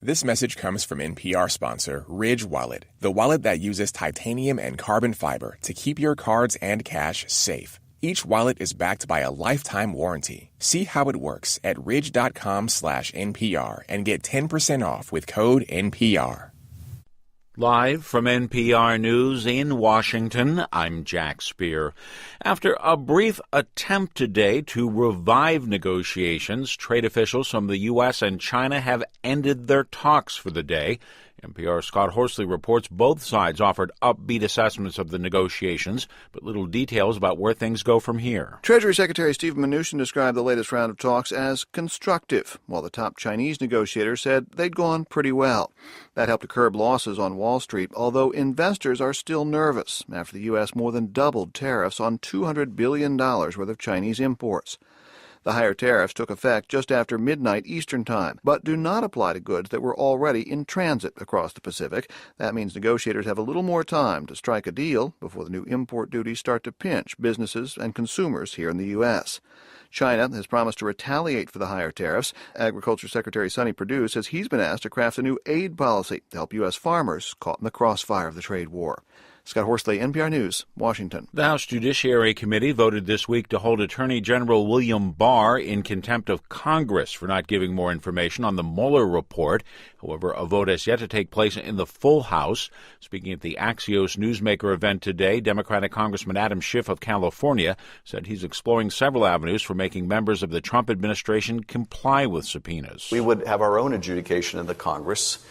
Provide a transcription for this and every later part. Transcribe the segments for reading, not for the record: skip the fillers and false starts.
This message comes from NPR sponsor Ridge Wallet, the wallet that uses titanium and carbon fiber to keep your cards and cash safe. Each wallet is backed by a lifetime warranty. See how it works at ridge.com/NPR and get 10% off with code NPR. Live from NPR News in Washington, I'm Jack Speer. After a brief attempt today to revive negotiations, trade officials from the U.S. and China have ended their talks for the day. NPR's Scott Horsley reports both sides offered upbeat assessments of the negotiations, but little details about where things go from here. Treasury Secretary Steve Mnuchin described the latest round of talks as constructive, while the top Chinese negotiator said they'd gone pretty well. That helped to curb losses on Wall Street, although investors are still nervous after the U.S. more than doubled tariffs on $200 billion worth of Chinese imports. The higher tariffs took effect just after midnight Eastern Time, but do not apply to goods that were already in transit across the Pacific. That means negotiators have a little more time to strike a deal before the new import duties start to pinch businesses and consumers here in the U.S. China has promised to retaliate for the higher tariffs. Agriculture Secretary Sonny Perdue says he's been asked to craft a new aid policy to help U.S. farmers caught in the crossfire of the trade war. Scott Horsley, NPR News, Washington. The House Judiciary Committee voted this week to hold Attorney General William Barr in contempt of Congress for not giving more information on the Mueller report. However, a vote has yet to take place in the full House. Speaking at the Axios Newsmaker event today, Democratic Congressman Adam Schiff of California said he's exploring several avenues for making members of the Trump administration comply with subpoenas. We would have our own adjudication in the Congress.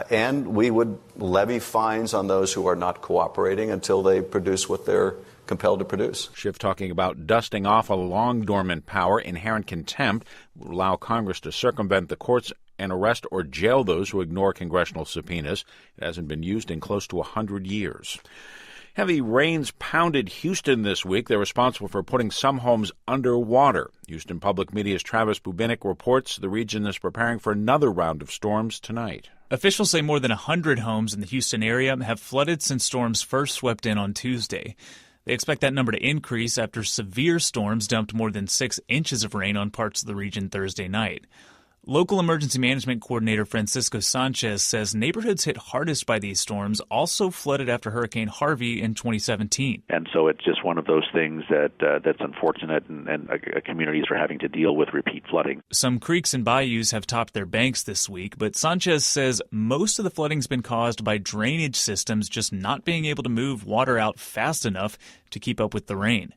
And we would levy fines on those who are not cooperating until they produce what they're compelled to produce. Schiff talking about dusting off a long-dormant power. Inherent contempt will allow Congress to circumvent the courts and arrest or jail those who ignore congressional subpoenas. It hasn't been used in close to 100 years. Heavy rains pounded Houston this week. They're responsible for putting some homes underwater. Houston Public Media's Travis Bubinik reports the region is preparing for another round of storms tonight. Officials say more than 100 homes in the Houston area have flooded since storms first swept in on Tuesday. They expect that number to increase after severe storms dumped more than 6 inches of rain on parts of the region Thursday night. Local Emergency Management Coordinator Francisco Sanchez says neighborhoods hit hardest by these storms also flooded after Hurricane Harvey in 2017. And so it's just one of those things that's unfortunate, and communities are having to deal with repeat flooding. Some creeks and bayous have topped their banks this week, but Sanchez says most of the flooding's been caused by drainage systems just not being able to move water out fast enough to keep up with the rain.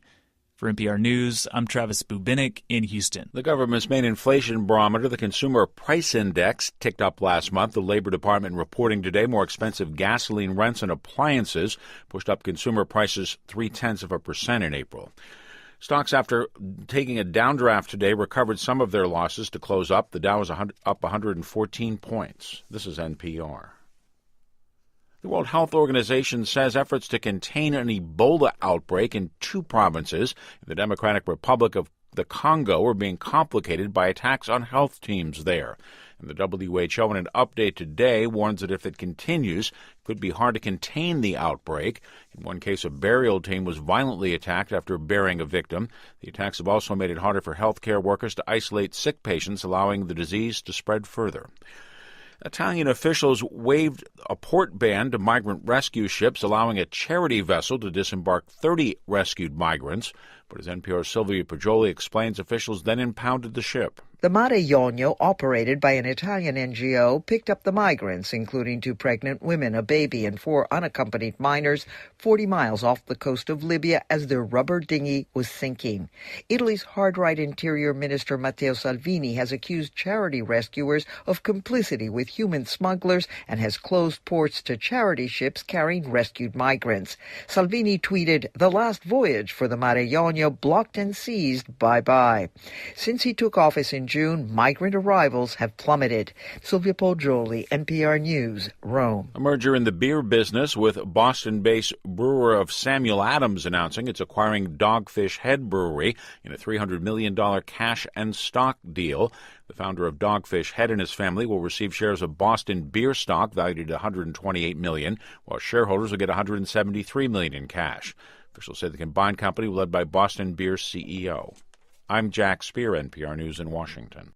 For NPR News, I'm Travis Bubinik in Houston. The government's main inflation barometer, the Consumer Price Index, ticked up last month. The Labor Department reporting today more expensive gasoline, rents, and appliances pushed up consumer prices 0.3% in April. Stocks, after taking a downdraft today, recovered some of their losses to close up. The Dow was up 114 points. This is NPR. The World Health Organization says efforts to contain an Ebola outbreak in 2 provinces in the Democratic Republic of the Congo are being complicated by attacks on health teams there. And the WHO, in an update today, warns that if it continues, it could be hard to contain the outbreak. In one case, a burial team was violently attacked after burying a victim. The attacks have also made it harder for healthcare workers to isolate sick patients, allowing the disease to spread further. Italian officials waived a port ban to migrant rescue ships, allowing a charity vessel to disembark 30 rescued migrants. But as NPR's Silvia Poggioli explains, officials then impounded the ship. The Mare Jonio, operated by an Italian NGO, picked up the migrants, including 2 pregnant women, a baby, and 4 unaccompanied minors, 40 miles off the coast of Libya as their rubber dinghy was sinking. Italy's hard-right Interior Minister Matteo Salvini has accused charity rescuers of complicity with human smugglers and has closed ports to charity ships carrying rescued migrants. Salvini tweeted, "The last voyage for the Mare Jonio blocked and seized. Bye-bye." Since he took office in June, migrant arrivals have plummeted. Silvia Poggioli, NPR News, Rome. A merger in the beer business, with Boston-based brewer of Samuel Adams announcing it's acquiring Dogfish Head Brewery in a $300 million cash and stock deal. The founder of Dogfish Head and his family will receive shares of Boston beer stock valued at $128 million, while shareholders will get $173 million in cash. Officials say the combined company will be led by Boston Beer's CEO. I'm Jack Speer, NPR News in Washington.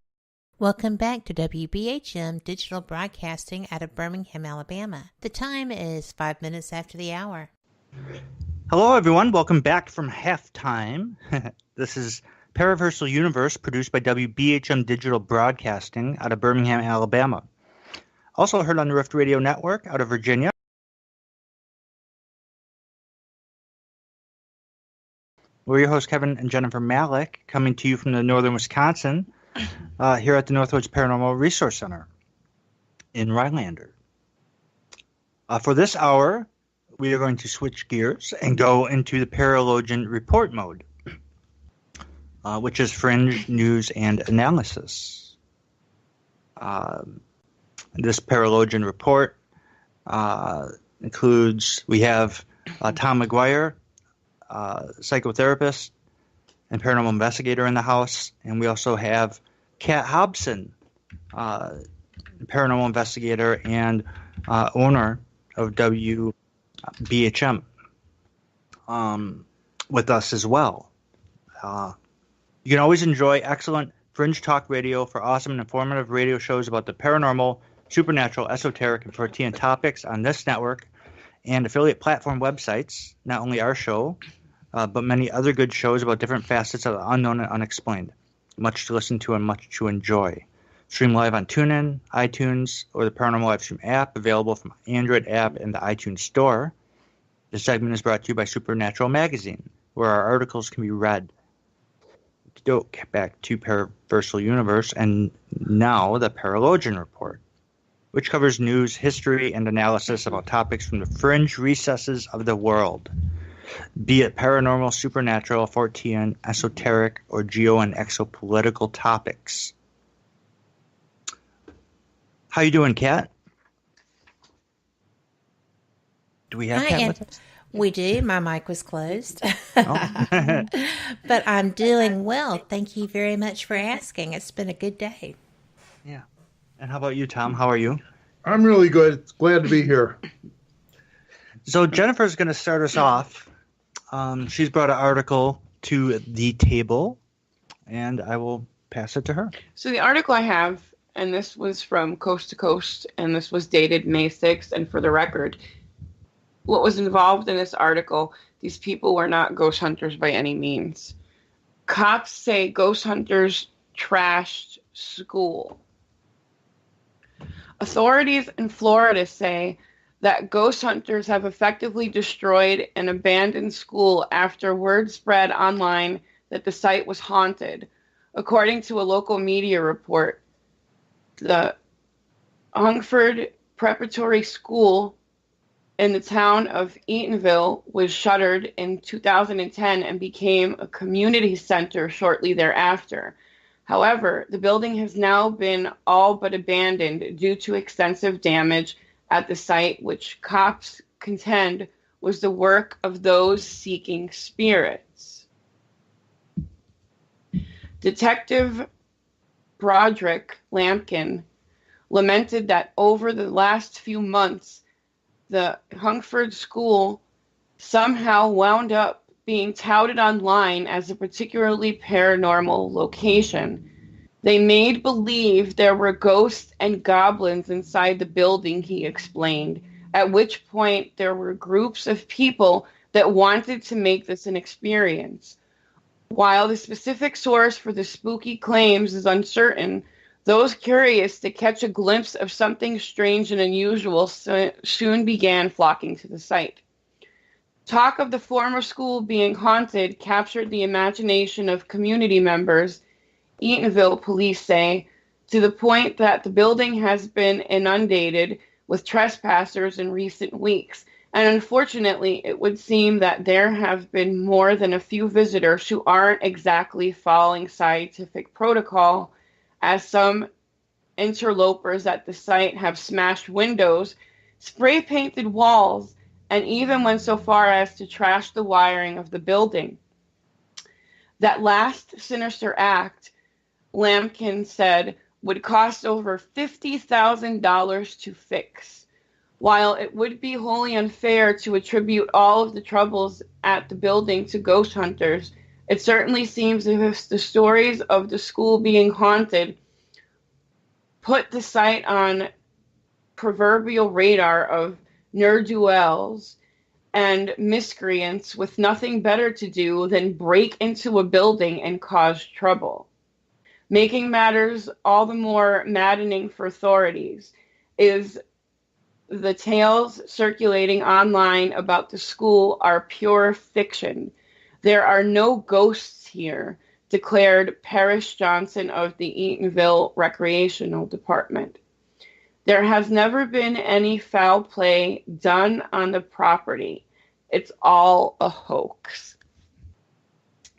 Welcome back to WBHM Digital Broadcasting out of Birmingham, Alabama. The time is 5 minutes after the hour. Hello, everyone. Welcome back from halftime. This is Paraversal Universe, produced by WBHM Digital Broadcasting out of Birmingham, Alabama. Also heard on the Rift Radio Network out of Virginia. We're your hosts, Kevin and Jennifer Malik, coming to you from the northern Wisconsin, here at the Northwoods Paranormal Resource Center in Rhinelander. For this hour, we are going to switch gears and go into the Paralogian Report mode, which is fringe news and analysis. This Paralogian Report includes, we have Tom McGuire, psychotherapist and paranormal investigator in the house, and we also have Kat Hobson, paranormal investigator and owner of WBHM, with us as well. You can always enjoy excellent fringe talk radio for awesome and informative radio shows about the paranormal, supernatural, esoteric, and Fortean topics on this network and affiliate platform websites. Not only our show, but many other good shows about different facets of the unknown and unexplained. Much to listen to and much to enjoy. Stream live on TuneIn, iTunes, or the Paranormal Livestream app, available from Android app and the iTunes Store. This segment is brought to you by Supernatural Magazine, where our articles can be read. Get back to Paraversal Universe, and now the Paralogian Report, which covers news, history, and analysis about topics from the fringe recesses of the world, be it paranormal, supernatural, Fortean, esoteric, or geo and exopolitical topics. How you doing, Kat? Do we have Kat with us? We do. My mic was closed. Oh. But I'm doing well. Thank you very much for asking. It's been a good day. Yeah. And how about you, Tom? How are you? I'm really good. Glad to be here. So Jennifer's going to start us off. She's brought an article to the table, and I will pass it to her. So the article I have, and this was from Coast to Coast, and this was dated May 6th, and for the record, what was involved in this article, these people were not ghost hunters by any means. Cops say ghost hunters trashed school. Authorities in Florida say that ghost hunters have effectively destroyed an abandoned school after word spread online that the site was haunted. According to a local media report, the Hungford Preparatory School in the town of Eatonville was shuttered in 2010 and became a community center shortly thereafter. However, the building has now been all but abandoned due to extensive damage at the site, which cops contend was the work of those seeking spirits. Detective Broderick Lampkin lamented that over the last few months, the Hungford School somehow wound up being touted online as a particularly paranormal location. They made believe there were ghosts and goblins inside the building, he explained, at which point there were groups of people that wanted to make this an experience. While the specific source for the spooky claims is uncertain, those curious to catch a glimpse of something strange and unusual soon began flocking to the site. Talk of the former school being haunted captured the imagination of community members, Eatonville police say, to the point that the building has been inundated with trespassers in recent weeks. And unfortunately, it would seem that there have been more than a few visitors who aren't exactly following scientific protocol, as some interlopers at the site have smashed windows, spray painted walls, and even went so far as to trash the wiring of the building. That last sinister act, Lampkin said, would cost over $50,000 to fix. While it would be wholly unfair to attribute all of the troubles at the building to ghost hunters, it certainly seems as if the stories of the school being haunted put the site on proverbial radar of ne'er-do-wells and miscreants with nothing better to do than break into a building and cause trouble. Making matters all the more maddening for authorities is the tales circulating online about the school are pure fiction. There are no ghosts here, declared Parrish Johnson of the Eatonville Recreational Department. There has never been any foul play done on the property. It's all a hoax.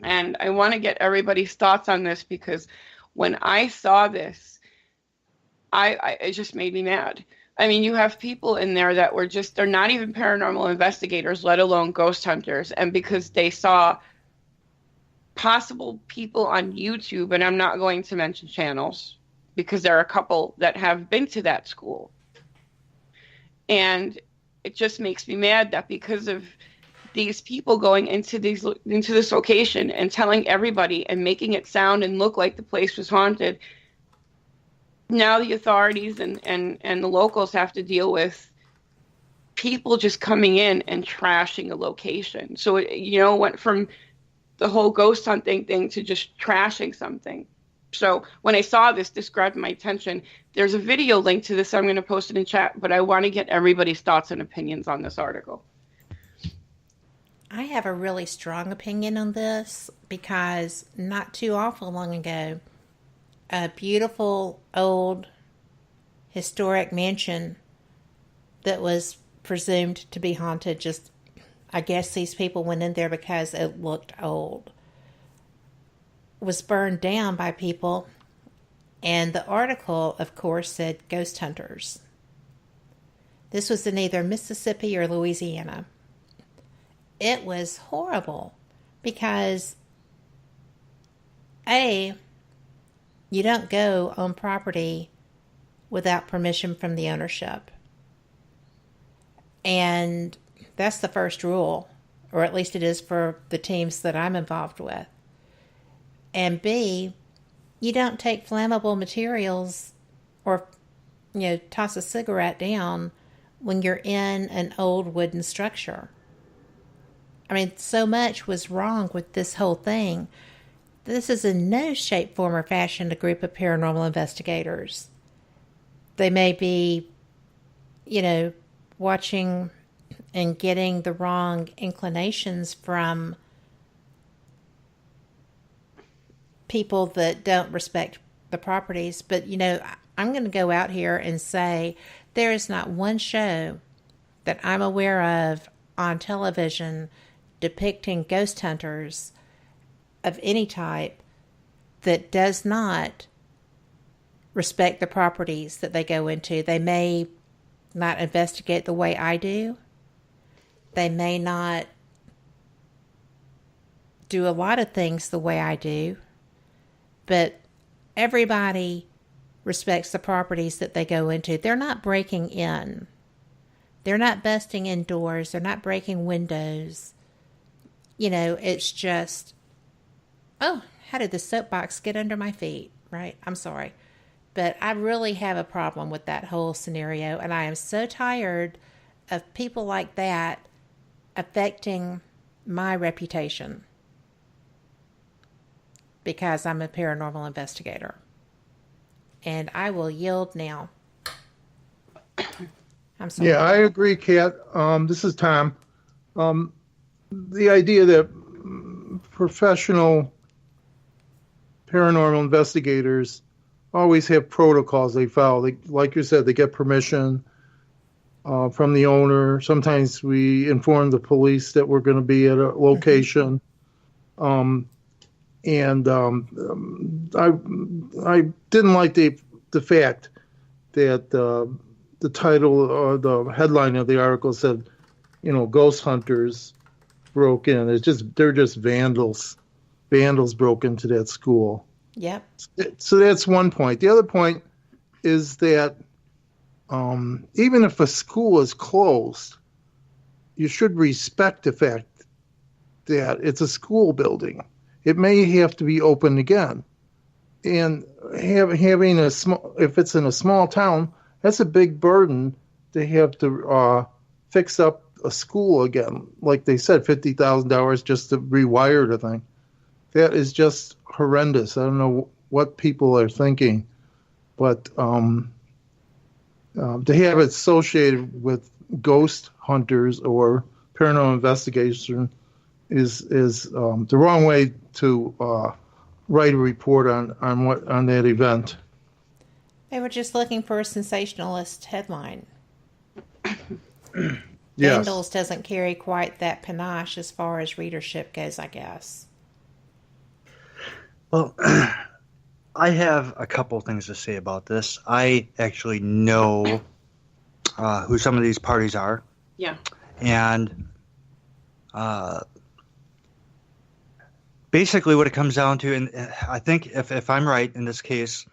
And I want to get everybody's thoughts on this because when I saw this, it just made me mad. I mean, you have people in there that were they're not even paranormal investigators, let alone ghost hunters. And because they saw possible people on YouTube, and I'm not going to mention channels, because there are a couple that have been to that school. And it just makes me mad that because of these people going into this location and telling everybody and making it sound and look like the place was haunted, now the authorities and the locals have to deal with people just coming in and trashing a location. So it went from the whole ghost hunting thing to just trashing something. So when I saw this grabbed my attention. There's a video link to this. I'm going to post it in chat, but I want to get everybody's thoughts and opinions on this article. I have a really strong opinion on this because not too awful long ago, a beautiful old historic mansion that was presumed to be haunted, I guess these people went in there because it looked old, was burned down by people, and the article, of course, said ghost hunters. This was in either Mississippi or Louisiana. It was horrible because, A, you don't go on property without permission from the ownership. And that's the first rule, or at least it is for the teams that I'm involved with. And B, you don't take flammable materials or, toss a cigarette down when you're in an old wooden structure. I mean, so much was wrong with this whole thing. This is in no shape, form, or fashion a group of paranormal investigators. They may be, watching and getting the wrong inclinations from people that don't respect the properties. But, I'm going to go out here and say there is not one show that I'm aware of on television depicting ghost hunters of any type that does not respect the properties that they go into. They may not investigate the way I do. They may not do a lot of things the way I do, but everybody respects the properties that they go into. They're not breaking in. They're not busting in doors. They're not breaking windows. It's just, oh, how did the soapbox get under my feet, right? I'm sorry. But I really have a problem with that whole scenario, and I am so tired of people like that affecting my reputation because I'm a paranormal investigator. And I will yield now. I'm sorry. Yeah, I agree, Kat. This is Tom. The idea that professional paranormal investigators always have protocols they follow. Like you said, they get permission from the owner. Sometimes we inform the police that we're going to be at a location. I didn't like the fact that the title or the headline of the article said, ghost hunters broke in. They're just vandals. Vandals broke into that school. Yep. So that's one point. The other point is that even if a school is closed, you should respect the fact that it's a school building. It may have to be open again. And having a small, if it's in a small town, that's a big burden to have to fix up a school again. Like they said, $50,000 just to rewire the thing. That is just horrendous. I don't know what people are thinking, but to have it associated with ghost hunters or paranormal investigation is the wrong way to write a report on that event. They were just looking for a sensationalist headline. Yes. Vandals doesn't carry quite that panache as far as readership goes, I guess. Well, I have a couple things to say about this. I actually know who some of these parties are. Yeah. And basically what it comes down to, and I think if I'm right in this case,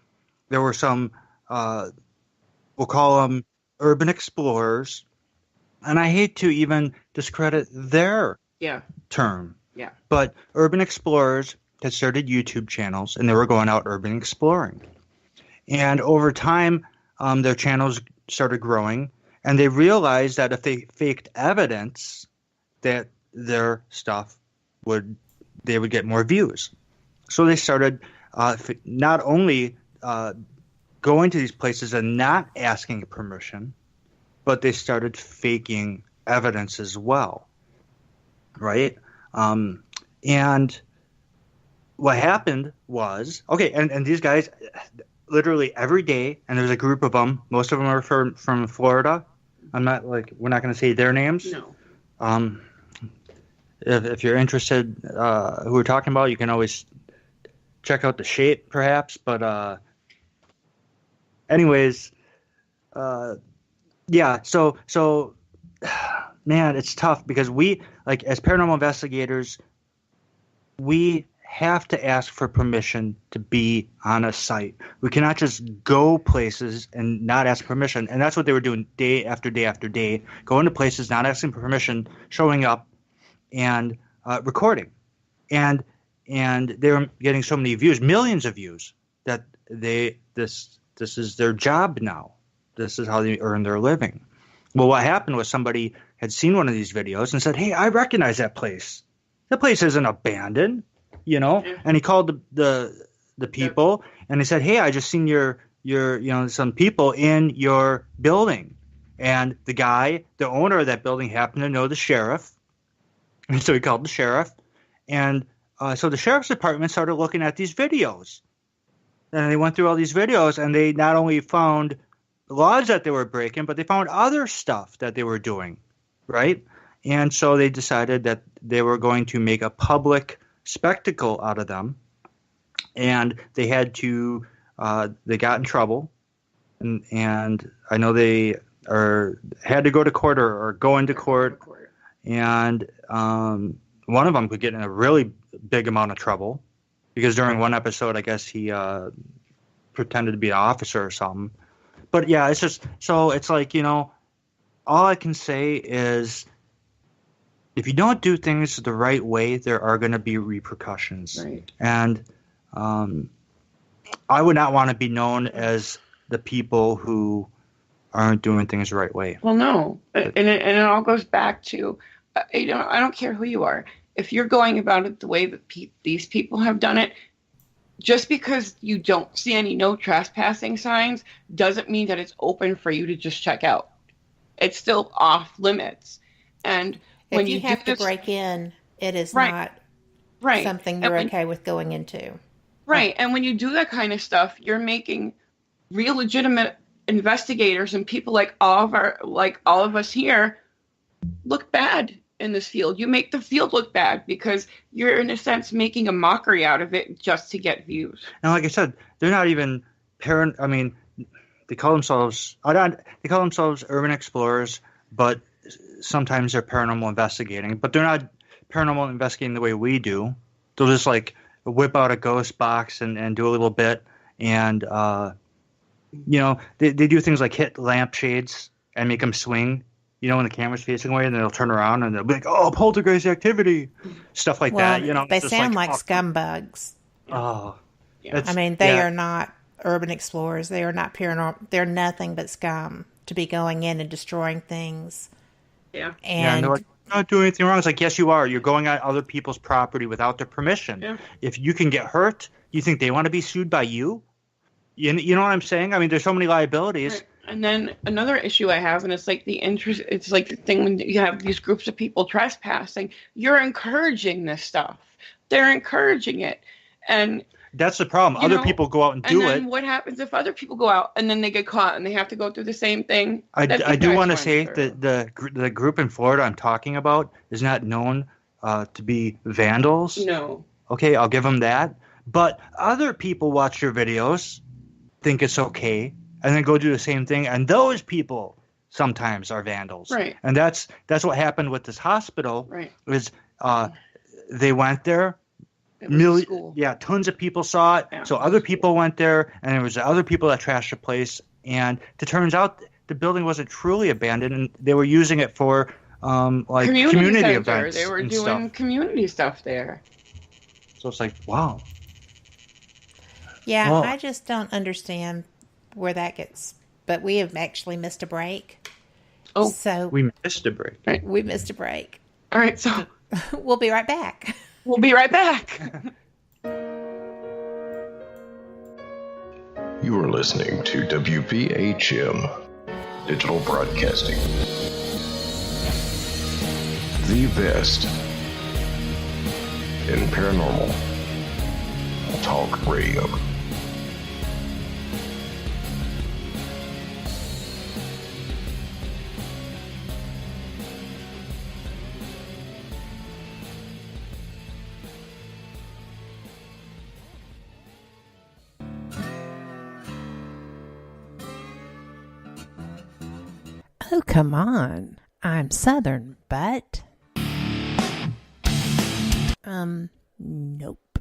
there were some, we'll call them urban explorers, and I hate to even discredit their term. Yeah. But urban explorers had started YouTube channels, and they were going out urban exploring. And over time, their channels started growing, and they realized that if they faked evidence, that their stuff they would get more views. So they started not only going to these places and not asking permission, but they started faking evidence as well, right? And what happened was, and these guys literally every day, and there's a group of them, most of them are from Florida. we're not going to say their names. No. If you're interested who we're talking about, you can always check out the shape perhaps, but anyways, yeah, so man, it's tough because we, like, as paranormal investigators, we have to ask for permission to be on a site. We cannot just go places and not ask permission. And that's what they were doing day after day after day, going to places, not asking permission, showing up and recording. And they were getting so many views, millions of views, that this is their job now. This is how they earn their living. Well, what happened was somebody had seen one of these videos and said, "Hey, I recognize that place. That place isn't abandoned." And he called the people and he said, "Hey, I just seen your some people in your building." And the owner of that building happened to know the sheriff. And so he called the sheriff. And so the sheriff's department started looking at these videos. And they went through all these videos, and they not only found laws that they were breaking, but they found other stuff that they were doing, right? And so they decided that they were going to make a public spectacle out of them, and they had to they got in trouble, and I know they had to go to court or go into court, and one of them could get in a really big amount of trouble because during one episode, I guess he pretended to be an officer or something. But yeah, it's just, so it's like, all I can say is, if you don't do things the right way, there are going to be repercussions. Right. And I would not want to be known as the people who aren't doing things the right way. Well, no. And it all goes back to, I don't care who you are. If you're going about it the way that these people have done it, just because you don't see any no trespassing signs doesn't mean that it's open for you to just check out. It's still off limits. And when if you have to break in, it is not something you're okay with going into. Right. And when you do that kind of stuff, you're making real legitimate investigators and people like all of us here look bad in this field. You make the field look bad because you're, in a sense, making a mockery out of it just to get views. And like I said, they're not even they call themselves urban explorers, but sometimes they're paranormal investigating. But they're not paranormal investigating the way we do. They'll just like whip out a ghost box and do a little bit, and they do things like hit lampshades and make them swing. When the camera's facing away, and then they'll turn around and they'll be like, "Oh, poltergeist activity," stuff like that. They sound like scumbugs. Oh, Yeah. I mean, they are not urban explorers. They are not paranormal. They're nothing but scum to be going in and destroying things. Yeah. And they're like, you're not doing anything wrong. It's like, yes, you are. You're going on other people's property without their permission. Yeah. If you can get hurt, you think they want to be sued by you? You know what I'm saying? I mean, there's so many liabilities. Right. And then another issue I have, and it's like it's like the thing when you have these groups of people trespassing, you're encouraging this stuff. They're encouraging it. And that's the problem. Other people go out and do it. And then what happens if other people go out and then they get caught and they have to go through the same thing? I do want to say that the group in Florida I'm talking about is not known to be vandals. No. Okay, I'll give them that. But other people watch your videos, think it's okay, and then go do the same thing. And those people sometimes are vandals. Right. And that's what happened with this hospital. Right. Is they went there. Tons of people saw it. Yeah, so other people went there, and there was other people that trashed the place. And it turns out the building wasn't truly abandoned, and they were using it for community events. They were doing community stuff there. So it's like, wow. Yeah, I just don't understand where that gets. But we have actually missed a break. Oh, so we missed a break. Right. We missed a break. All right, so we'll be right back. We'll be right back. You are listening to WBHM Digital Broadcasting. The best in paranormal talk radio. Oh, come on. I'm Southern, but... Nope.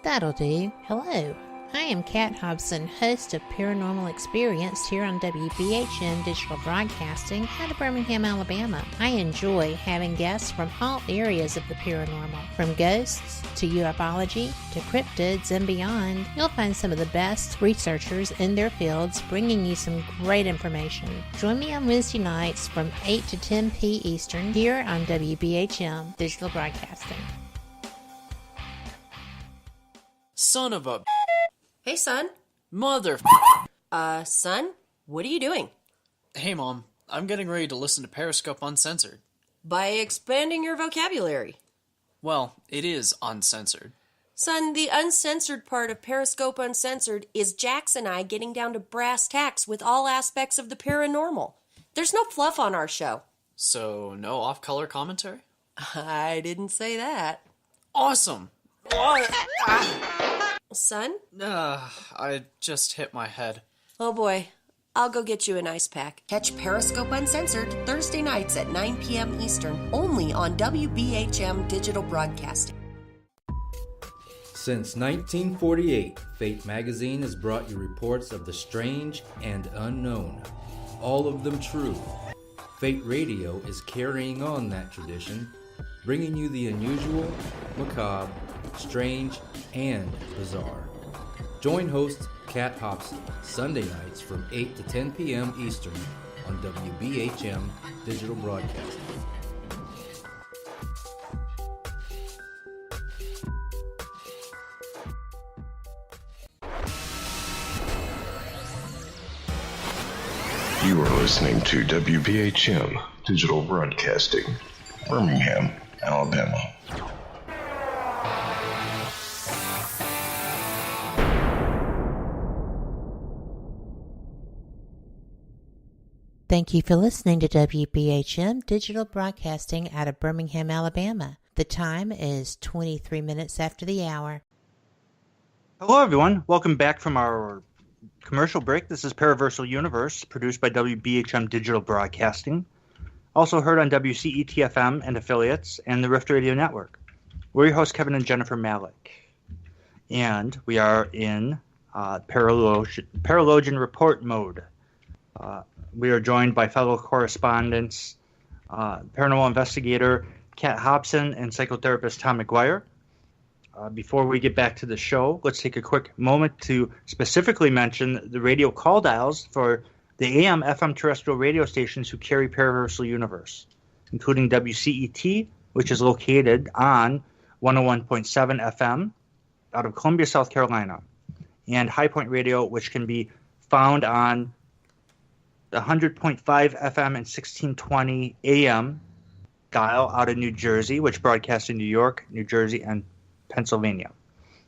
That'll do. Hello. I am Kat Hobson, host of Paranormal Experience here on WBHM Digital Broadcasting out of Birmingham, Alabama. I enjoy having guests from all areas of the paranormal, from ghosts to ufology to cryptids and beyond. You'll find some of the best researchers in their fields bringing you some great information. Join me on Wednesday nights from 8 to 10 p. Eastern here on WBHM Digital Broadcasting. Son of a... Hey, son. Mother... Son? What are you doing? Hey, Mom. I'm getting ready to listen to Periscope Uncensored. By expanding your vocabulary. Well, it is uncensored. Son, the uncensored part of Periscope Uncensored is Jax and I getting down to brass tacks with all aspects of the paranormal. There's no fluff on our show. So, no off-color commentary? I didn't say that. Awesome! Son? I just hit my head. Oh boy. I'll go get you an ice pack. Catch Periscope Uncensored Thursday nights at 9 p.m. Eastern, only on WBHM Digital Broadcasting. Since 1948, Fate magazine has brought you reports of the strange and unknown, all of them true. Fate Radio is carrying on that tradition, bringing you the unusual, macabre, strange, and bizarre. Join host Kat Hobson Sunday nights from 8 to 10 p.m. Eastern on WBHM Digital Broadcasting. You are listening to WBHM Digital Broadcasting, Birmingham, Alabama. Thank you for listening to WBHM Digital Broadcasting out of Birmingham, Alabama. The time is 23 minutes after the hour. Hello, everyone. Welcome back from our commercial break. This is Paraversal Universe, produced by WBHM Digital Broadcasting. Also heard on WCET-FM and affiliates and the Rift Radio Network. We're your hosts, Kevin and Jennifer Malik. And we are in Paralogian Report mode. We are joined by fellow correspondents, paranormal investigator Kat Hobson and psychotherapist Tom McGuire. Before we get back to the show, let's take a quick moment to specifically mention the radio call dials for the AM, FM terrestrial radio stations who carry Paraversal Universe, including WCET, which is located on 101.7 FM out of Columbia, South Carolina, and High Point Radio, which can be found on the 100.5 FM and 1620 AM dial out of New Jersey, which broadcasts in New York, New Jersey, and Pennsylvania.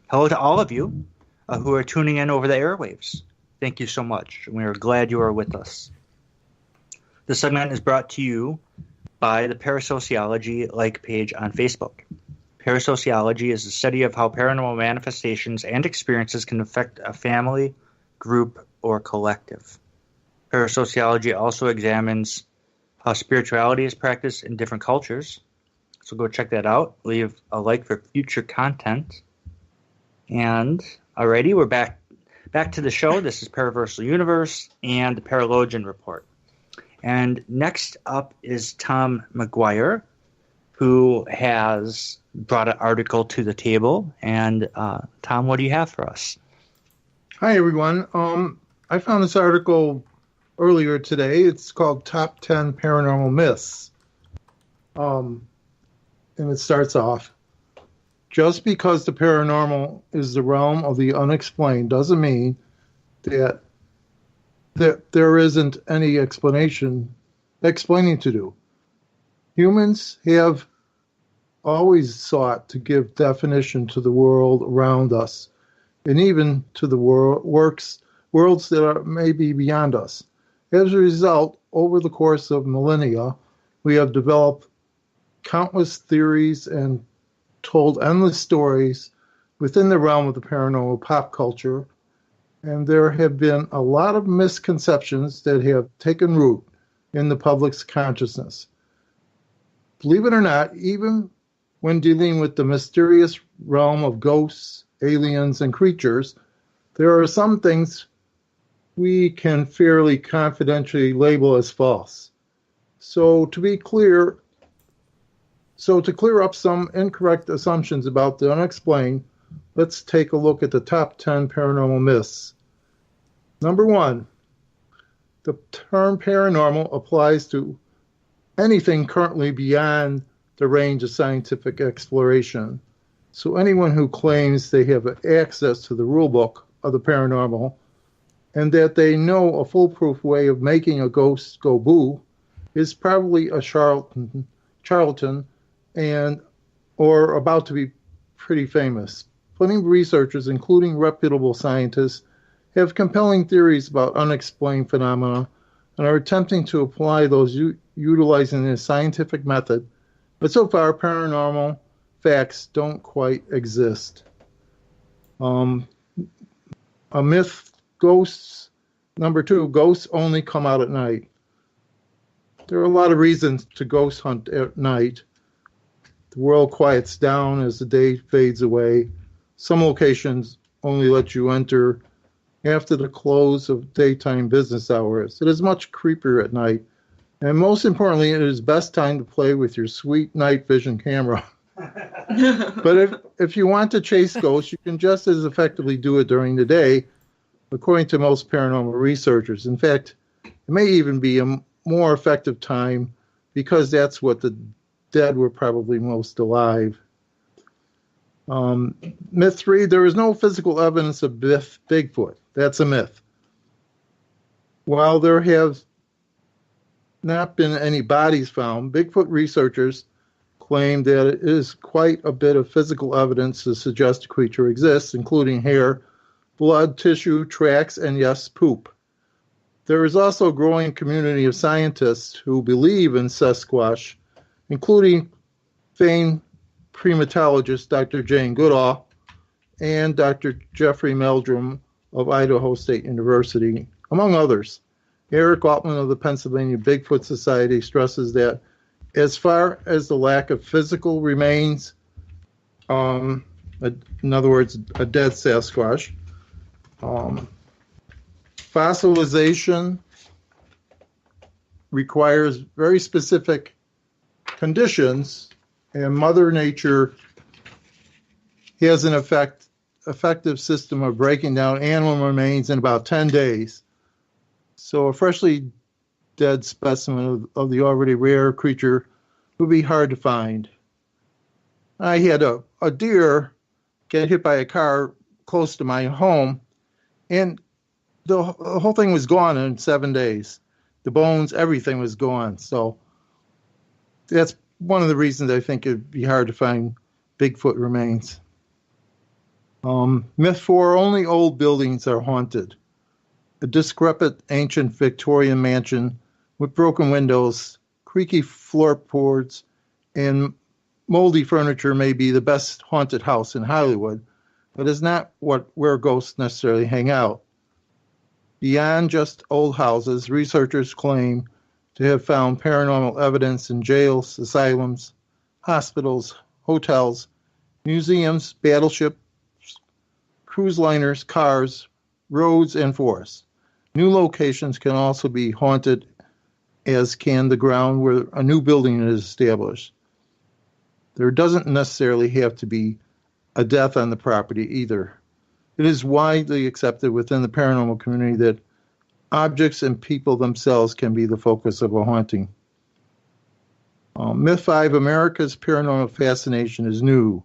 Hello to all of you who are tuning in over the airwaves. Thank you so much. We are glad you are with us. This segment is brought to you by the Parasociology like page on Facebook. Parasociology is the study of how paranormal manifestations and experiences can affect a family, group, or collective. Parasociology also examines how spirituality is practiced in different cultures. So go check that out. Leave a like for future content. And alrighty, we're back to the show. This is Paraversal Universe and the Paralogian Report. And next up is Tom McGuire, who has brought an article to the table. And Tom, what do you have for us? Hi, everyone. I found this article earlier today. It's called Top 10 Paranormal Myths. And it starts off, just because the paranormal is the realm of the unexplained doesn't mean that there isn't any explaining to do. Humans have always sought to give definition to the world around us, and even to the worlds that are maybe beyond us. As a result, over the course of millennia, we have developed countless theories and told endless stories within the realm of the paranormal pop culture, and there have been a lot of misconceptions that have taken root in the public's consciousness. Believe it or not, even when dealing with the mysterious realm of ghosts, aliens, and creatures, there are some things we can fairly confidentially label as false. So to clear up some incorrect assumptions about the unexplained, let's take a look at the top 10 paranormal myths. Number 1, the term paranormal applies to anything currently beyond the range of scientific exploration. So anyone who claims they have access to the rule book of the paranormal and that they know a foolproof way of making a ghost go boo is probably a charlatan or about to be pretty famous. Plenty of researchers, including reputable scientists, have compelling theories about unexplained phenomena and are attempting to apply those utilizing a scientific method, but so far paranormal facts don't quite exist. A myth, ghosts. Number 2, ghosts only come out at night. There are a lot of reasons to ghost hunt at night. The world quiets down as the day fades away. Some locations only let you enter after the close of daytime business hours. It is much creepier at night. And most importantly, it is best time to play with your sweet night vision camera. But if you want to chase ghosts, you can just as effectively do it during the day, according to most paranormal researchers. In fact, it may even be a more effective time because that's what the dead were probably most alive. Myth 3, there is no physical evidence of Bigfoot. That's a myth. While there have not been any bodies found, Bigfoot researchers claim that it is quite a bit of physical evidence to suggest a creature exists, including hair, blood, tissue, tracks, and yes, poop. There is also a growing community of scientists who believe in Sasquatch, including famed primatologist Dr. Jane Goodall and Dr. Jeffrey Meldrum of Idaho State University, among others. Eric Altman of the Pennsylvania Bigfoot Society stresses that as far as the lack of physical remains, in other words, a dead Sasquatch, fossilization requires very specific conditions, and Mother Nature has an effective system of breaking down animal remains in about 10 days. So a freshly dead specimen of the already rare creature would be hard to find. I had a deer get hit by a car close to my home, and the whole thing was gone in 7 days. The bones, everything was gone. So that's one of the reasons I think it'd be hard to find Bigfoot remains. Myth 4, only old buildings are haunted. A decrepit ancient Victorian mansion with broken windows, creaky floorboards, and moldy furniture may be the best haunted house in Hollywood, but is not where ghosts necessarily hang out. Beyond just old houses, researchers claim to have found paranormal evidence in jails, asylums, hospitals, hotels, museums, battleships, cruise liners, cars, roads, and forests. New locations can also be haunted, as can the ground where a new building is established. There doesn't necessarily have to be a death on the property either. It is widely accepted within the paranormal community that objects and people themselves can be the focus of a haunting. Myth 5, America's paranormal fascination is new.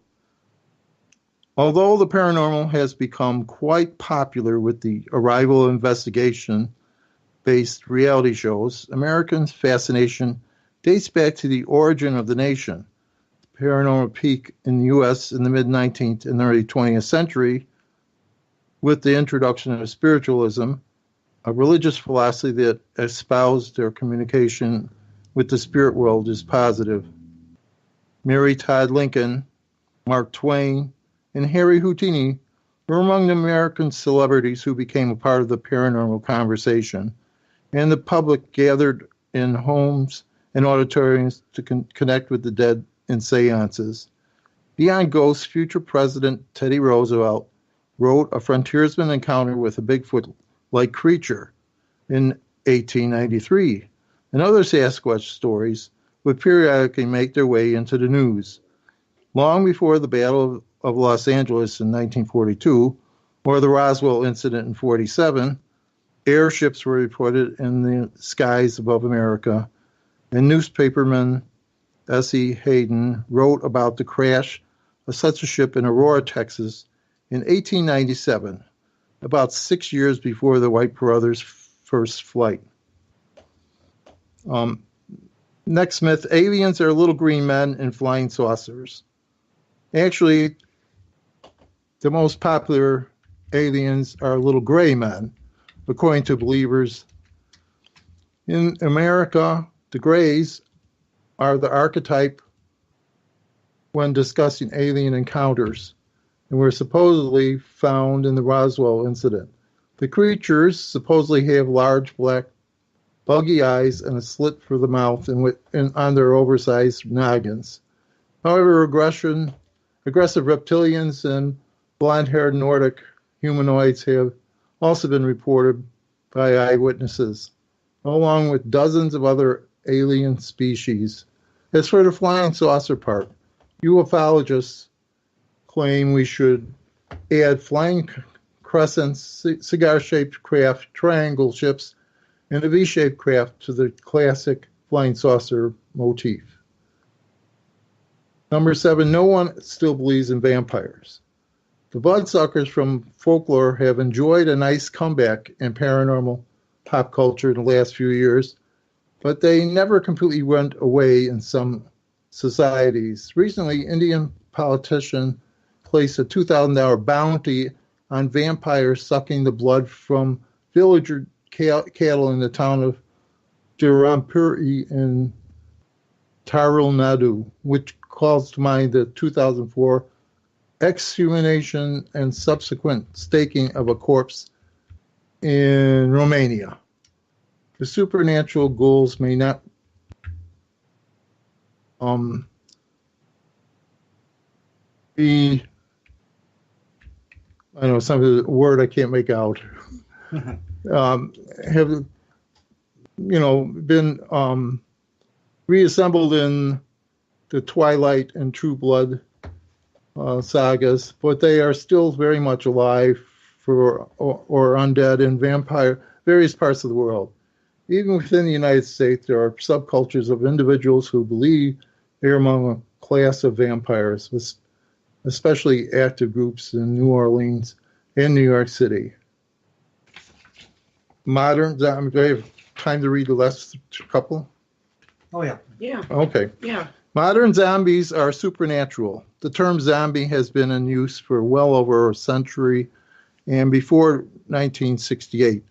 Although the paranormal has become quite popular with the arrival of investigation-based reality shows, Americans' fascination dates back to the origin of the nation. The paranormal peak in the U.S. in the mid-19th and early 20th century with the introduction of spiritualism, a religious philosophy that espoused their communication with the spirit world is positive. Mary Todd Lincoln, Mark Twain, and Harry Houdini were among the American celebrities who became a part of the paranormal conversation, and the public gathered in homes and auditoriums to connect with the dead in seances. Beyond ghosts, future President Teddy Roosevelt wrote a frontiersman encounter with a Bigfoot-like creature in 1893, and other Sasquatch stories would periodically make their way into the news. Long before the Battle of Los Angeles in 1942, or the Roswell incident in 1947, airships were reported in the skies above America, and newspaperman S.E. Hayden wrote about the crash of such a ship in Aurora, Texas in 1897, about 6 years before the White brothers' first flight. Next myth, aliens are little green men in flying saucers. Actually, the most popular aliens are little gray men, according to believers. In America, the grays are the archetype when discussing alien encounters, and were supposedly found in the Roswell incident. The creatures supposedly have large black buggy eyes and a slit for the mouth and on their oversized noggins. However, aggressive reptilians and blonde-haired Nordic humanoids have also been reported by eyewitnesses, along with dozens of other alien species. As for the flying saucer part, ufologists claim we should add flying crescents, cigar-shaped craft, triangle ships, and a V-shaped craft to the classic flying saucer motif. Number 7, no one still believes in vampires. The bloodsuckers from folklore have enjoyed a nice comeback in paranormal pop culture in the last few years, but they never completely went away in some societies. Recently, Indian politician placed a $2,000 bounty on vampires sucking the blood from villager cattle in the town of Dhirampuri in Tamil Nadu, which calls to mind the 2004 exhumation and subsequent staking of a corpse in Romania. The supernatural ghouls may not be, I don't know, some of the word I can't make out, have, been reassembled in the Twilight and True Blood sagas, but they are still very much alive or undead in various parts of the world. Even within the United States, there are subcultures of individuals who believe they're among a class of vampires, especially active groups in New Orleans and New York City. Do I have time to read the last couple? Oh, yeah. Yeah. Okay. Yeah. Modern zombies are supernatural. The term zombie has been in use for well over a century, and before 1968,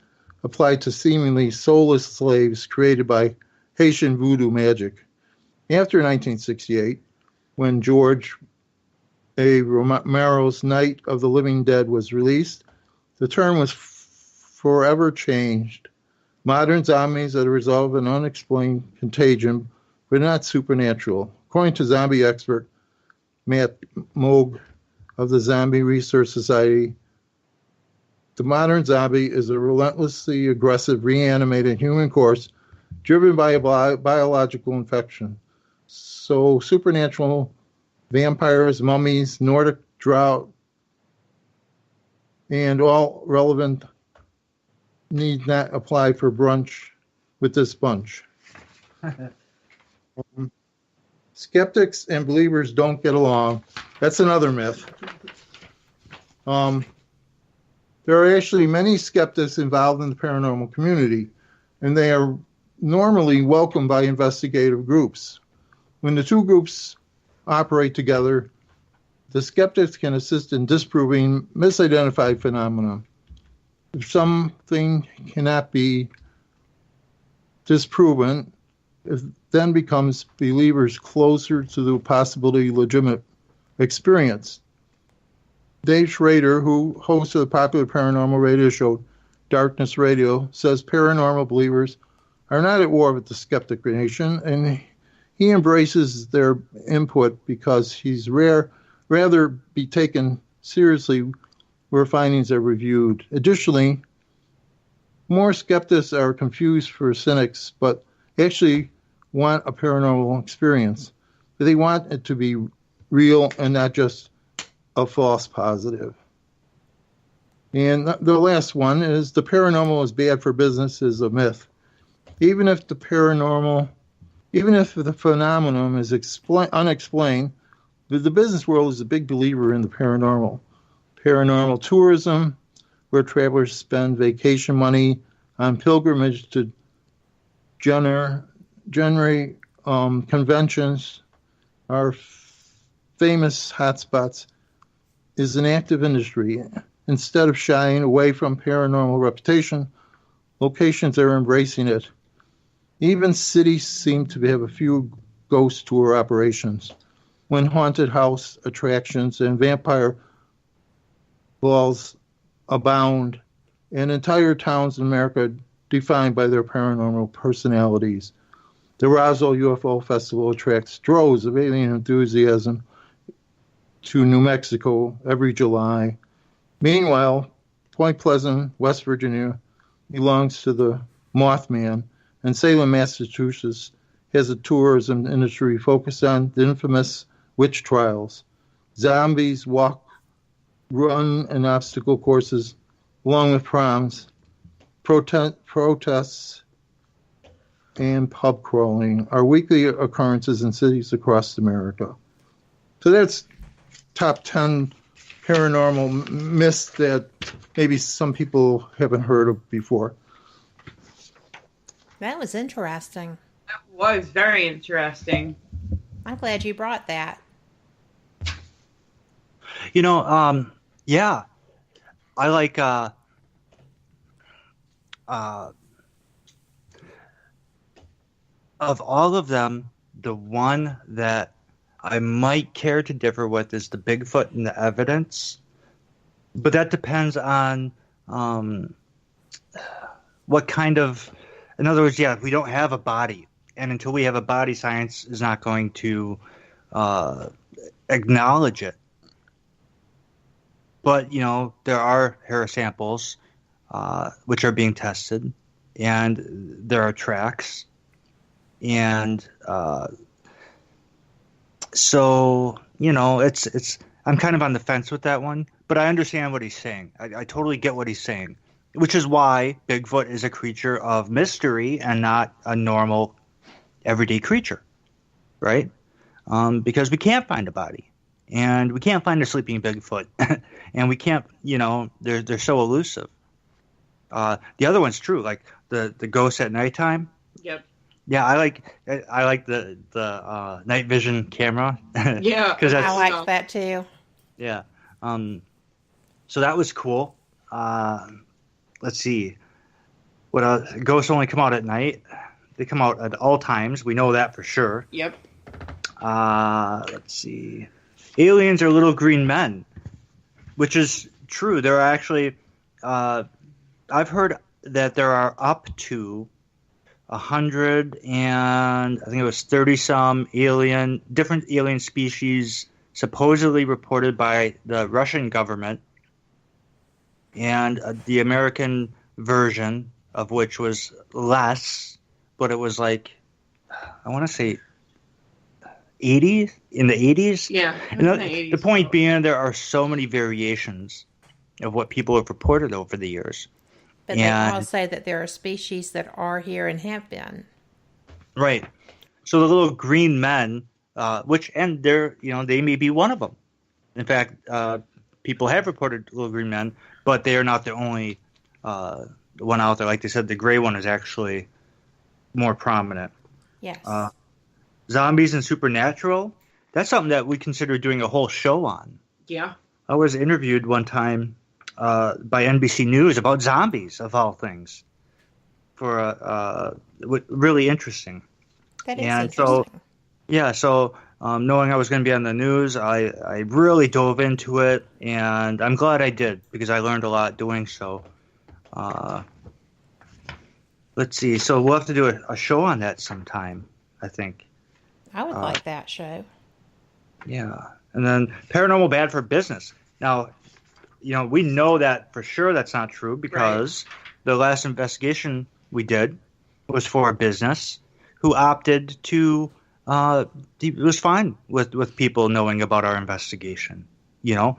applied to seemingly soulless slaves created by Haitian voodoo magic. After 1968, when George A. Romero's Night of the Living Dead was released, the term was forever changed. Modern zombies are the result of an unexplained contagion, but not supernatural. According to zombie expert Matt Moog of the Zombie Research Society, the modern zombie is a relentlessly aggressive, reanimated human corpse driven by a biological infection. So supernatural vampires, mummies, Nordic drought, and all relevant need not apply for brunch with this bunch. Skeptics and believers don't get along. That's another myth. There are actually many skeptics involved in the paranormal community, and they are normally welcomed by investigative groups. When the two groups operate together, the skeptics can assist in disproving misidentified phenomena. If something cannot be disproven, it then becomes believers closer to the possibility of legitimate experience. Dave Schrader, who hosts the popular paranormal radio show Darkness Radio, says paranormal believers are not at war with the skeptic nation, and he embraces their input because he's rather be taken seriously where findings are reviewed. Additionally, more skeptics are confused for cynics, but actually want a paranormal experience. They want it to be real and not just a false positive. And the last one is the paranormal is bad for business is a myth. Even if the phenomenon is unexplained, the business world is a big believer in the paranormal. Paranormal tourism, where travelers spend vacation money on pilgrimage to generate conventions, are famous hotspots, is an active industry. Instead of shying away from paranormal reputation, locations are embracing it. Even cities seem to have a few ghost tour operations. When haunted house attractions and vampire balls abound, and entire towns in America are defined by their paranormal personalities. The Roswell UFO Festival attracts droves of alien enthusiasm to New Mexico every July. Meanwhile, Point Pleasant, West Virginia, belongs to the Mothman, and Salem, Massachusetts, has a tourism industry focused on the infamous witch trials. Zombies walk, run, and obstacle courses, along with proms, protests, and pub crawling are weekly occurrences in cities across America. So that's top 10 paranormal myths that maybe some people haven't heard of before. That was interesting. That was very interesting. I'm glad you brought that. Yeah, I like of all of them, the one that I might care to differ with is the Bigfoot and the evidence, but that depends on what kind of, in other words, yeah, we don't have a body, and until we have a body, science is not going to acknowledge it. But, there are hair samples which are being tested, and there are tracks. And so, it's I'm kind of on the fence with that one, but I understand what he's saying. I totally get what he's saying, which is why Bigfoot is a creature of mystery and not a normal, everyday creature, right? Because we can't find a body, and we can't find a sleeping Bigfoot, and we can't, they're so elusive. The other one's true, like the ghosts at nighttime. Yep. Yeah, I like the night vision camera. Yeah, because I like that too. Yeah. So that was cool. Let's see. What else? Ghosts only come out at night. They come out at all times. We know that for sure. Yep. Let's see. Aliens are little green men, which is true. There are actually, I've heard that there are up to 100 and I think it was 30-some different alien species supposedly reported by the Russian government, and the American version of which was less, but it was like, I want to say 80s, in the 80s. Yeah, and the point being, there are so many variations of what people have reported over the years. But they all say that there are species that are here and have been. Right. So the little green men, and they're, they may be one of them. In fact, people have reported little green men, but they are not the only one out there. Like they said, the gray one is actually more prominent. Yes. Zombies and supernatural, that's something that we consider doing a whole show on. Yeah. I was interviewed one time by NBC News about zombies, of all things, for really interesting. That is interesting. So knowing I was going to be on the news, I really dove into it, and I'm glad I did, because I learned a lot doing so. Let's see. So we'll have to do a show on that sometime, I think. I would like that show. Yeah. And then paranormal bad for business. Now, we know that for sure that's not true, because the last investigation we did was for a business who opted to it was fine with people knowing about our investigation. So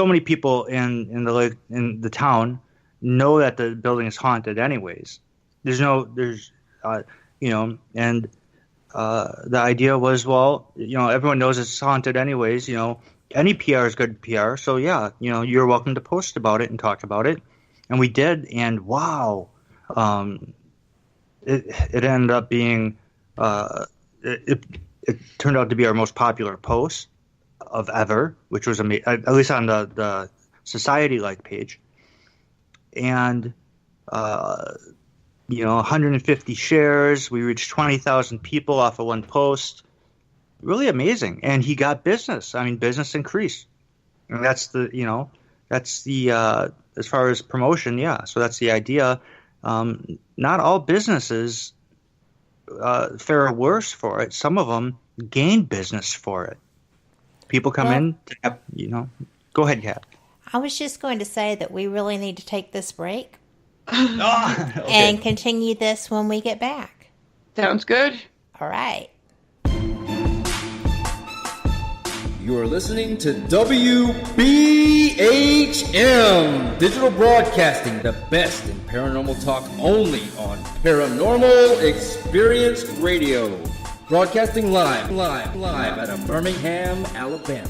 many people in the town know that the building is haunted anyways. And the idea was, everyone knows it's haunted anyways. Any PR is good PR. So yeah, you're welcome to post about it and talk about it. And we did, and wow, it ended up being it turned out to be our most popular post of ever, which was amazing, at least on the Society like page. And 150 shares. We reached 20,000 people off of one post. Really amazing. And he got business. I mean, business increased. And that's as far as promotion, yeah. So that's the idea. Not all businesses fare worse for it. Some of them gain business for it. People come in to have, Go ahead, Kat. I was just going to say that we really need to take this break. Okay. And continue this when we get back. Sounds good. All right. You're listening to WBHM Digital Broadcasting, the best in paranormal talk, only on Paranormal Experience Radio. Broadcasting live out of Birmingham, Alabama.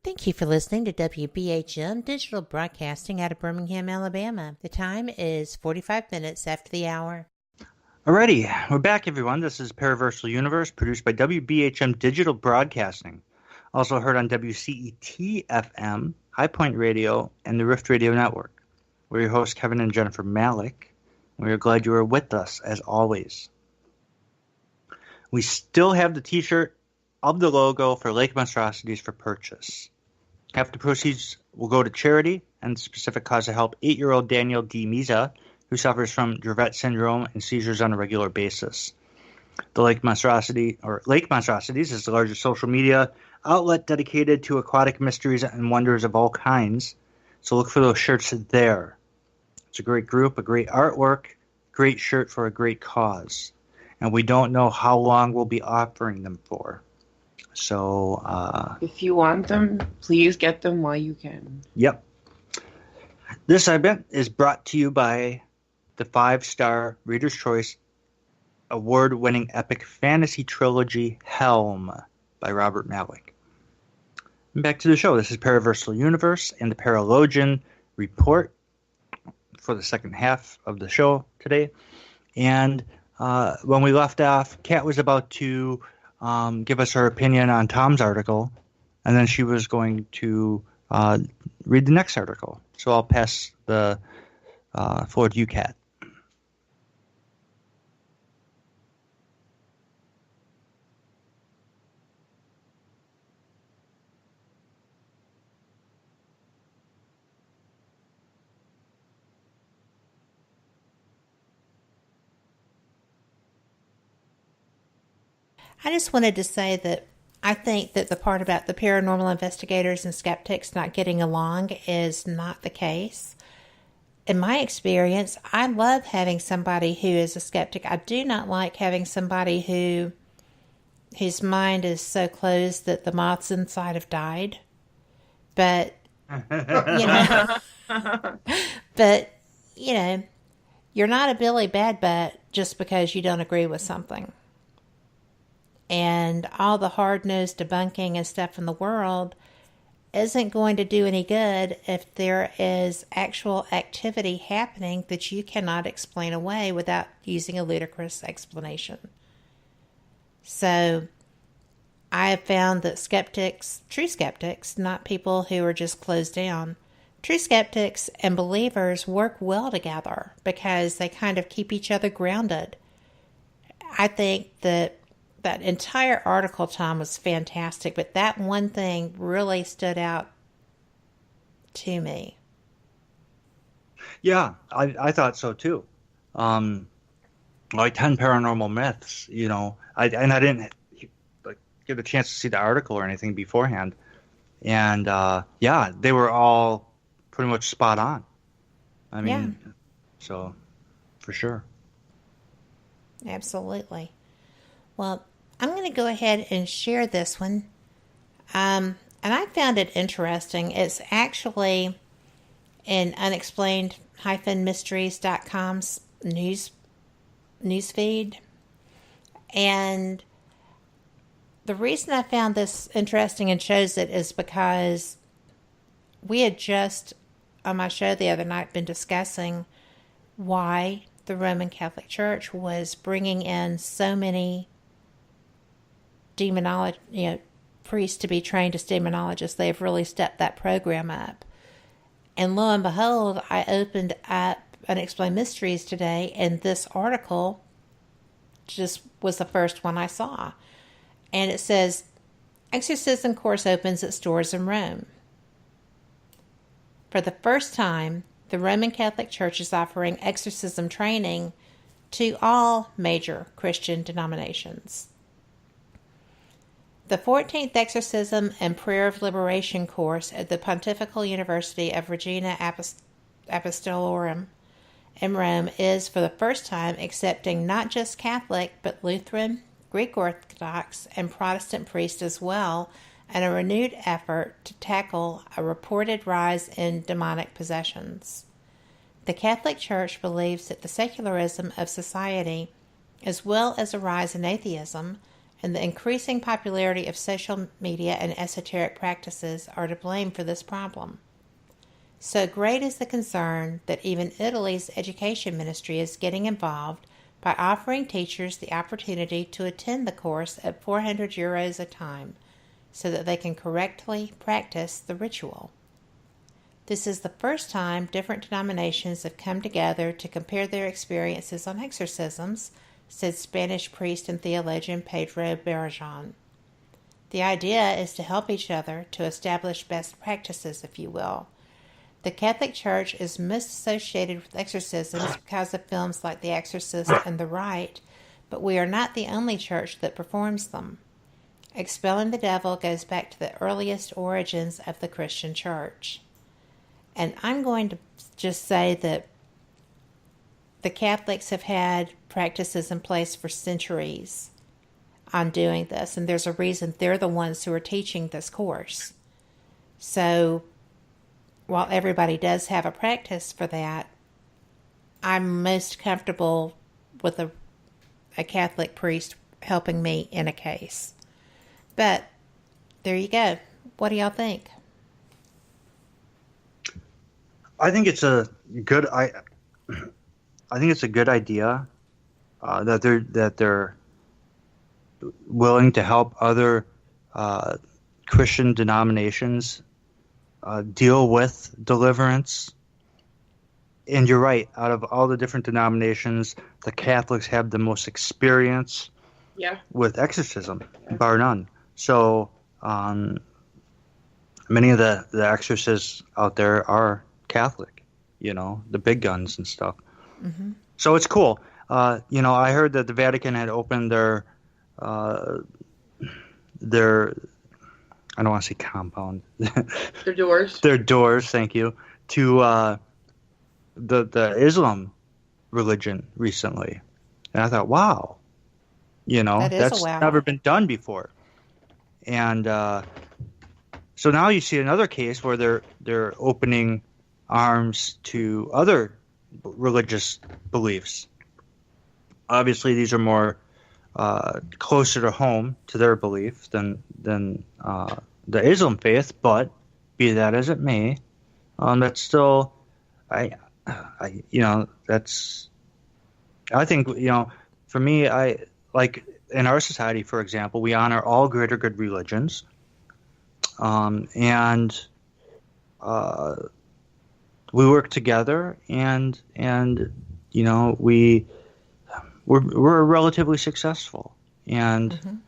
Thank you for listening to WBHM Digital Broadcasting out of Birmingham, Alabama. The time is 45 minutes after the hour. Alrighty, we're back, everyone. This is Paraversal Universe, produced by WBHM Digital Broadcasting. Also heard on WCET-FM, High Point Radio, and the Rift Radio Network. We're your hosts, Kevin and Jennifer Malik. We are glad you are with us, as always. We still have the t-shirt of the logo for Lake Monstrosities for purchase. Half the proceeds will go to charity and the specific cause to help 8-year-old Daniel D. Miza, who suffers from Dravet syndrome and seizures on a regular basis. The Lake Monstrosities is the largest social media outlet dedicated to aquatic mysteries and wonders of all kinds. So look for those shirts there. It's a great group, a great artwork, great shirt for a great cause. And we don't know how long we'll be offering them for. So, if you want them, please get them while you can. Yep. This segment is brought to you by the 5-star Reader's Choice award-winning epic fantasy trilogy Helm by Robert Malik. And back to the show. This is Paraversal Universe and the Paralogian Report for the second half of the show today. And when we left off, Kat was about to give us her opinion on Tom's article, and then she was going to read the next article. So I'll pass the floor to you, Kat. I just wanted to say that I think that the part about the paranormal investigators and skeptics not getting along is not the case. In my experience, I love having somebody who is a skeptic. I do not like having somebody whose mind is so closed that the moths inside have died. But, you're not a Billy Bad Butt just because you don't agree with something. And all the hard-nosed debunking and stuff in the world isn't going to do any good if there is actual activity happening that you cannot explain away without using a ludicrous explanation. So I have found that skeptics, true skeptics, not people who are just closed down, true skeptics and believers work well together because they kind of keep each other grounded. I think that entire article, Tom, was fantastic, but that one thing really stood out to me. Yeah, I thought so too. Like 10 paranormal myths, I didn't get a chance to see the article or anything beforehand. And they were all pretty much spot on. I mean, so for sure. Absolutely. Well, I'm going to go ahead and share this one. And I found it interesting. It's actually in unexplained-mysteries.com's newsfeed. And the reason I found this interesting and chose it is because we had just, on my show the other night, been discussing why the Roman Catholic Church was bringing in so many priests to be trained as demonologists. They've really stepped that program up. And lo and behold, I opened up Unexplained Mysteries today, and this article just was the first one I saw. And it says, exorcism course opens at stores in Rome. For the first time, the Roman Catholic Church is offering exorcism training to all major Christian denominations. The 14th Exorcism and Prayer of Liberation course at the Pontifical University of Regina Apostolorum in Rome is for the first time accepting not just Catholic, but Lutheran, Greek Orthodox, and Protestant priests as well, and a renewed effort to tackle a reported rise in demonic possessions. The Catholic Church believes that the secularism of society, as well as a rise in atheism, and the increasing popularity of social media and esoteric practices are to blame for this problem. So great is the concern that even Italy's education ministry is getting involved by offering teachers the opportunity to attend the course at €400 a time so that they can correctly practice the ritual. This is the first time different denominations have come together to compare their experiences on exorcisms, said Spanish priest and theologian Pedro Barragan. The idea is to help each other to establish best practices, if you will. The Catholic Church is most associated with exorcisms because of films like The Exorcist and The Rite, but we are not the only church that performs them. Expelling the devil goes back to the earliest origins of the Christian Church. And I'm going to just say that the Catholics have had practices in place for centuries on doing this, and there's a reason they're the ones who are teaching this course. So while everybody does have a practice for that, I'm most comfortable with a Catholic priest helping me in a case. But there you go. What do y'all think? I think it's a good idea that they're willing to help other Christian denominations deal with deliverance. And you're right. Out of all the different denominations, the Catholics have the most experience with exorcism, bar none. So many of the exorcists out there are Catholic, the big guns and stuff. Mm-hmm. So it's cool. I heard that the Vatican had opened their I don't want to say compound. Their doors. Their doors, thank you, to the Islam religion recently. And I thought, wow, that's never been done before. And so now you see another case where they're opening arms to other religious beliefs. Obviously, these are more closer to home to their belief than the Islam faith, but be that as it may, that's still, I think, for me, I like in our society, for example, we honor all greater good religions, and we work together, and we're relatively successful, and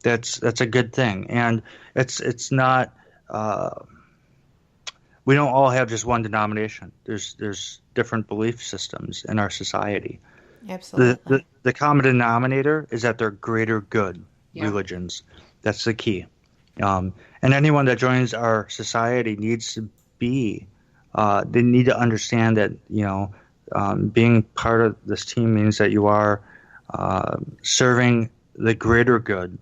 that's a good thing. And it's not we don't all have just one denomination. There's different belief systems in our society. Absolutely. The common denominator is that they're greater good religions. That's the key. And anyone that joins our society needs to be they need to understand that being part of this team means that you are serving the greater good.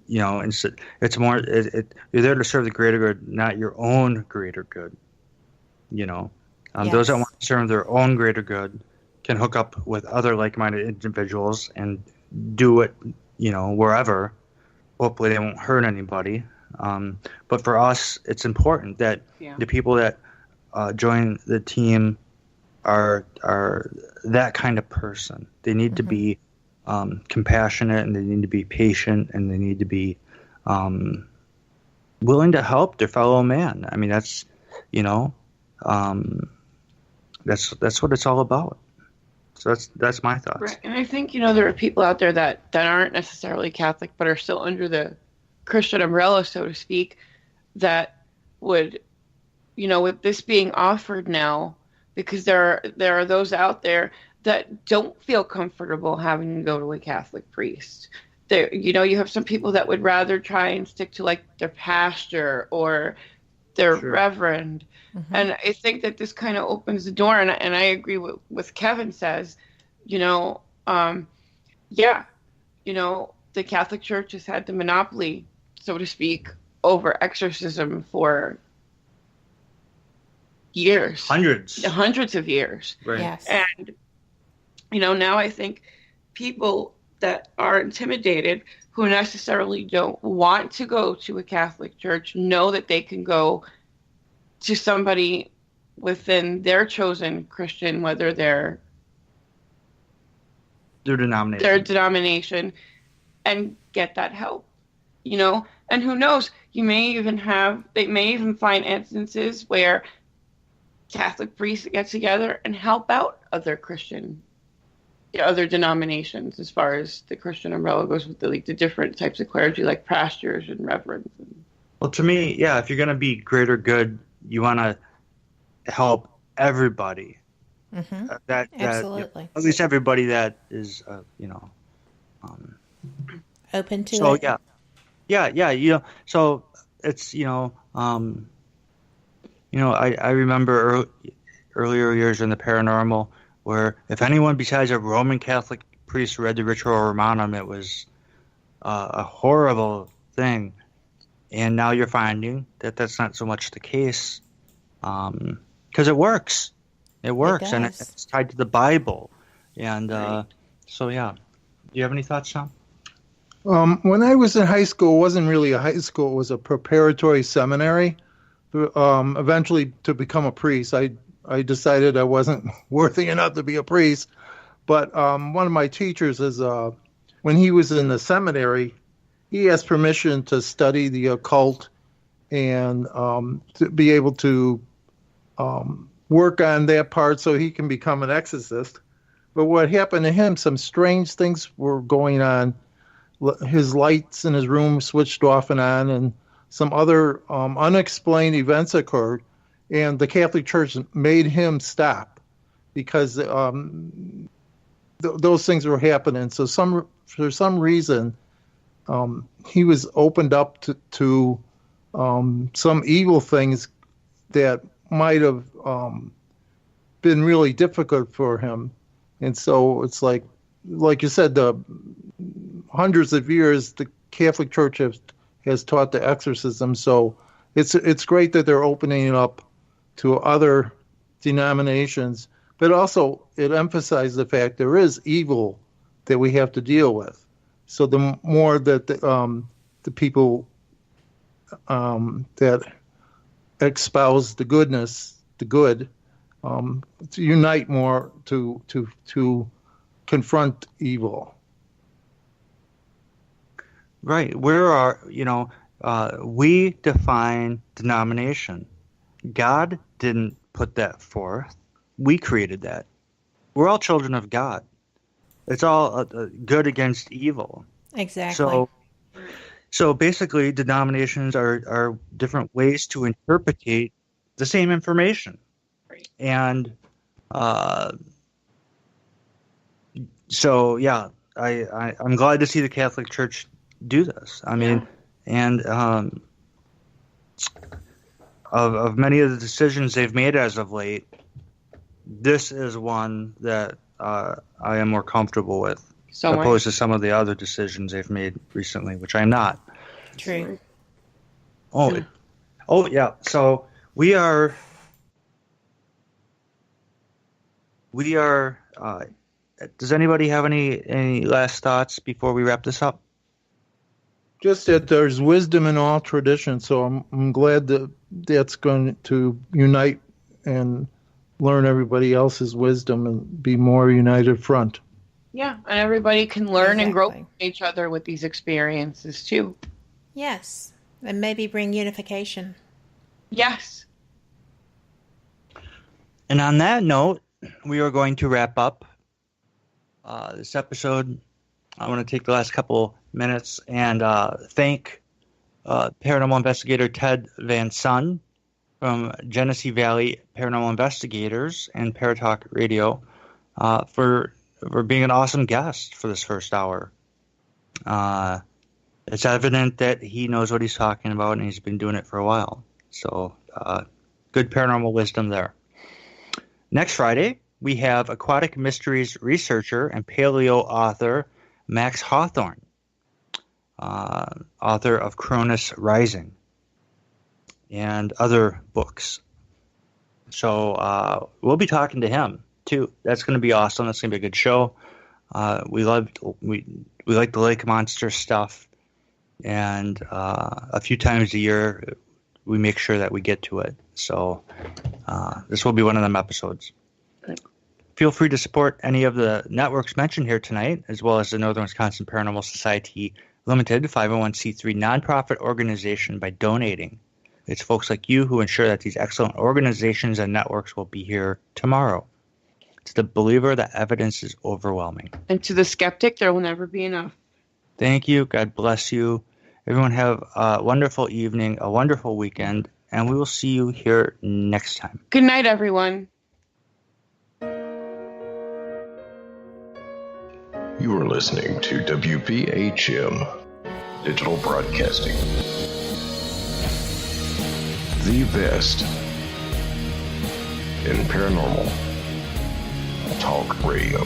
It's more. You're there to serve the greater good, not your own greater good. Those that want to serve their own greater good can hook up with other like-minded individuals and do it, wherever. Hopefully, they won't hurt anybody. But for us, it's important that the people that join the team are that kind of person. They need to be compassionate, and they need to be patient, and they need to be willing to help their fellow man. I mean, that's that's what it's all about. So that's my thoughts. Right. And I think there are people out there that aren't necessarily Catholic but are still under the Christian umbrella, so to speak, that would, with this being offered now, because there are those out there that don't feel comfortable having to go to a Catholic priest. You have some people that would rather try and stick to like their pastor or their reverend. Mm-hmm. And I think that this kind of opens the door. And I agree with Kevin says, the Catholic Church has had the monopoly, so to speak, over exorcism for years. Hundreds of years. Right. Yes. And, now I think people that are intimidated, who necessarily don't want to go to a Catholic church, know that they can go to somebody within their chosen Christian, whether their denomination, and get that help, you know. And who knows, they may even find instances where Catholic priests get together and help out other denominations, as far as the Christian umbrella goes, with the different types of clergy, like pastors and reverends. Well, to me, yeah, if you're going to be greater good, you want to help everybody. Mm-hmm. Absolutely. At least everybody that is, open to so, it. Yeah. So it's, I remember earlier years in the paranormal where if anyone besides a Roman Catholic priest read the Ritual Romanum, it was a horrible thing. And now you're finding that that's not so much the case, because it works. It works, and it's tied to the Bible. And so, yeah. Do you have any thoughts, Tom? When I was in high school, it wasn't really a high school. It was a preparatory seminary. Eventually, to become a priest, I decided I wasn't worthy enough to be a priest. But one of my teachers when he was in the seminary, he asked permission to study the occult and to be able to work on that part so he can become an exorcist. But what happened to him, some strange things were going on. His lights in his room switched off and on, and some other unexplained events occurred. And the Catholic Church made him stop because those things were happening. So for some reason, he was opened up to some evil things that might have been really difficult for him. And so it's like you said, the hundreds of years the Catholic Church has taught the exorcism. So it's great that they're opening it up to other denominations, but also it emphasizes the fact there is evil that we have to deal with. So the more that the people that espouse the goodness, the good, to unite more to confront evil. Right. We define denomination. God didn't put that forth. We created that. We're all children of God. It's all good against evil. Exactly. So basically, denominations are different ways to interpretate the same information. Right. And so, yeah, I'm glad to see the Catholic Church do this. I mean, and of many of the decisions they've made as of late, this is one that I am more comfortable with, opposed to some of the other decisions they've made recently, which I'm not. True. Oh yeah. So we are. Does anybody have any last thoughts before we wrap this up? Just that there's wisdom in all traditions, so I'm glad that that's going to unite and learn everybody else's wisdom and be more united front. Yeah, and everybody can learn and grow from each other with these experiences too. Yes, and maybe bring unification. Yes. And on that note, we are going to wrap up this episode. I want to take the last couple minutes and thank paranormal investigator Ted Van Son from Genesee Valley Paranormal Investigators and Paratalk Radio for being an awesome guest for this first hour. It's evident that he knows what he's talking about, and he's been doing it for a while. So good paranormal wisdom there. Next Friday, we have aquatic mysteries researcher and paleo author Max Hawthorne, author of Cronus Rising and other books. So we'll be talking to him too. That's going to be awesome. That's going to be a good show. We like the Lake Monster stuff, and a few times a year we make sure that we get to it. So this will be one of them episodes. Feel free to support any of the networks mentioned here tonight, as well as the Northern Wisconsin Paranormal Society Limited, 501c3 nonprofit organization, by donating. It's folks like you who ensure that these excellent organizations and networks will be here tomorrow. To the believer, the evidence is overwhelming. And to the skeptic, there will never be enough. Thank you. God bless you. Everyone have a wonderful evening, a wonderful weekend, and we will see you here next time. Good night, everyone. You are listening to WPHM Digital Broadcasting. The best in paranormal talk radio.